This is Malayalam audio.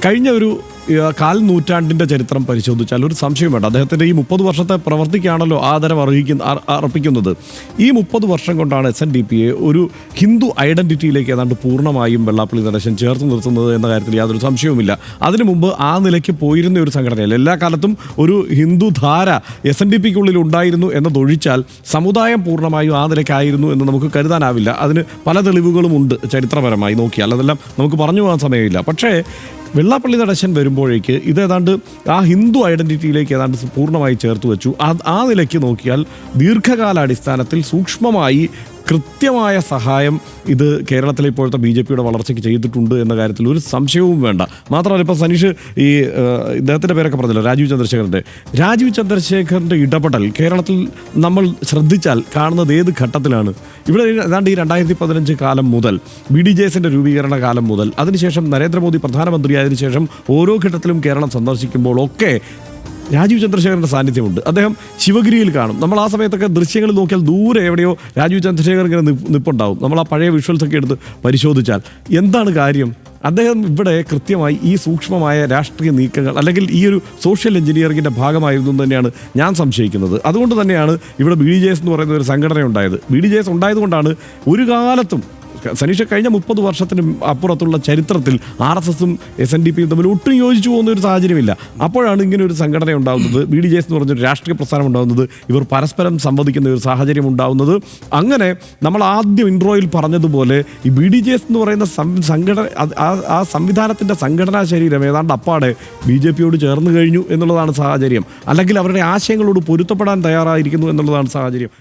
കഴിഞ്ഞ ഒരു കാൽ നൂറ്റാണ്ടിൻ്റെ ചരിത്രം പരിശോധിച്ചാൽ ഒരു സംശയം വേണ്ട. അദ്ദേഹത്തിൻ്റെ ഈ 30 വർഷത്തെ പ്രവർത്തിക്കാണല്ലോ ആദരം അർപ്പിക്കുന്നത്. ഈ 30 വർഷം കൊണ്ടാണ് SNDPയെ ഒരു ഹിന്ദു ഐഡൻറ്റിറ്റിയിലേക്ക് ഏതാണ്ട് പൂർണ്ണമായും വെള്ളാപ്പള്ളി നടേശൻ ചേർത്ത് നിർത്തുന്നത് എന്ന കാര്യത്തിൽ യാതൊരു സംശയവുമില്ല. അതിനു മുമ്പ് ആ നിലയ്ക്ക് പോയിരുന്ന ഒരു സംഘടനയല്ല. എല്ലാ കാലത്തും ഒരു ഹിന്ദു ധാര SNDPക്കുള്ളിൽ ഉണ്ടായിരുന്നു എന്നതൊഴിച്ചാൽ സമുദായം പൂർണ്ണമായും ആ നിലയ്ക്കായിരുന്നു എന്ന് നമുക്ക് കരുതാനാവില്ല. അതിന് പല തെളിവുകളും ഉണ്ട് ചരിത്രപരമായി നോക്കിയാൽ. അതെല്ലാം നമുക്ക് പറഞ്ഞു പോകാൻ സമയമില്ല. പക്ഷേ വെള്ളാപ്പള്ളി നടേശൻ വരുമ്പോഴേക്ക് ഇതേതാണ്ട് ആ ഹിന്ദു ഐഡൻറ്റിറ്റിയിലേക്ക് ഏതാണ്ട് പൂർണ്ണമായി ചേർത്ത് വെച്ചു. ആ നിലയ്ക്ക് നോക്കിയാൽ ദീർഘകാലാടിസ്ഥാനത്തിൽ സൂക്ഷ്മമായി കൃത്യമായ സഹായം ഇത് കേരളത്തിലെ ഇപ്പോഴത്തെ BJPയുടെ വളർച്ചയ്ക്ക് ചെയ്തിട്ടുണ്ട് എന്ന കാര്യത്തിൽ ഒരു സംശയവും വേണ്ട. മാത്രമല്ല, ഇപ്പോൾ സനീഷ് ഈ ഇദ്ദേഹത്തിൻ്റെ പേരൊക്കെ പറഞ്ഞല്ലോ, രാജീവ് ചന്ദ്രശേഖറിൻ്റെ ഇടപെടൽ കേരളത്തിൽ നമ്മൾ ശ്രദ്ധിച്ചാൽ കാണുന്നത് ഏത് ഘട്ടത്തിലാണ്? ഇവിടെ ഏതാണ്ട് ഈ 2015 കാലം മുതൽ BDJSൻ്റെ രൂപീകരണ കാലം മുതൽ അതിനുശേഷം നരേന്ദ്രമോദി പ്രധാനമന്ത്രിയായതിനു ശേഷം ഓരോ ഘട്ടത്തിലും കേരളം സന്ദർശിക്കുമ്പോഴൊക്കെ രാജീവ് ചന്ദ്രശേഖറിൻ്റെ സാന്നിധ്യമുണ്ട്. അദ്ദേഹം ശിവഗിരിയിൽ കാണും. നമ്മൾ ആ സമയത്തൊക്കെ ദൃശ്യങ്ങൾ നോക്കിയാൽ ദൂരെ എവിടെയോ രാജീവ് ചന്ദ്രശേഖർ ഇങ്ങനെ നിൽപ്പുണ്ടാവും. നമ്മൾ ആ പഴയ വിഷ്വൽസൊക്കെ എടുത്ത് പരിശോധിച്ചാൽ എന്താണ് കാര്യം? അദ്ദേഹം ഇവിടെ കൃത്യമായി ഈ സൂക്ഷ്മമായ രാഷ്ട്രീയ നീക്കങ്ങൾ അല്ലെങ്കിൽ ഈ ഒരു സോഷ്യൽ എഞ്ചിനീയറിങ്ങിൻ്റെ ഭാഗമായിരുന്നു എന്ന് തന്നെയാണ് ഞാൻ സംശയിക്കുന്നത്. അതുകൊണ്ട് തന്നെയാണ് ഇവിടെ BDJS എന്ന് പറയുന്ന ഒരു സംഘടന ഉണ്ടായത്. BDJS ഉണ്ടായതുകൊണ്ടാണ് ഒരു കാലത്തും സനീഷ കഴിഞ്ഞ 30 വർഷത്തിന് അപ്പുറത്തുള്ള ചരിത്രത്തിൽ RSSും SNDPയും തമ്മിൽ ഒട്ടും യോജിച്ചു പോകുന്ന ഒരു സാഹചര്യമില്ല. അപ്പോഴാണ് ഇങ്ങനെ ഒരു സംഘടന ഉണ്ടാകുന്നത്, BDJS എന്ന് പറഞ്ഞൊരു രാഷ്ട്രീയ പ്രസ്ഥാനം ഉണ്ടാകുന്നത്, ഇവർ പരസ്പരം സംവദിക്കുന്ന ഒരു സാഹചര്യം ഉണ്ടാകുന്നത്. അങ്ങനെ നമ്മൾ ആദ്യം ഇൻട്രോയിൽ പറഞ്ഞതുപോലെ ഈ BDJS എന്ന് പറയുന്ന സംഘടന ആ സംവിധാനത്തിൻ്റെ സംഘടനാ ശരീരം ഏതാണ്ട് അപ്പാടെ BJPയോട് ചേർന്ന് കഴിഞ്ഞു എന്നുള്ളതാണ് സാഹചര്യം. അല്ലെങ്കിൽ അവരുടെ ആശയങ്ങളോട് പൊരുത്തപ്പെടാൻ തയ്യാറായിരിക്കുന്നു എന്നുള്ളതാണ് സാഹചര്യം.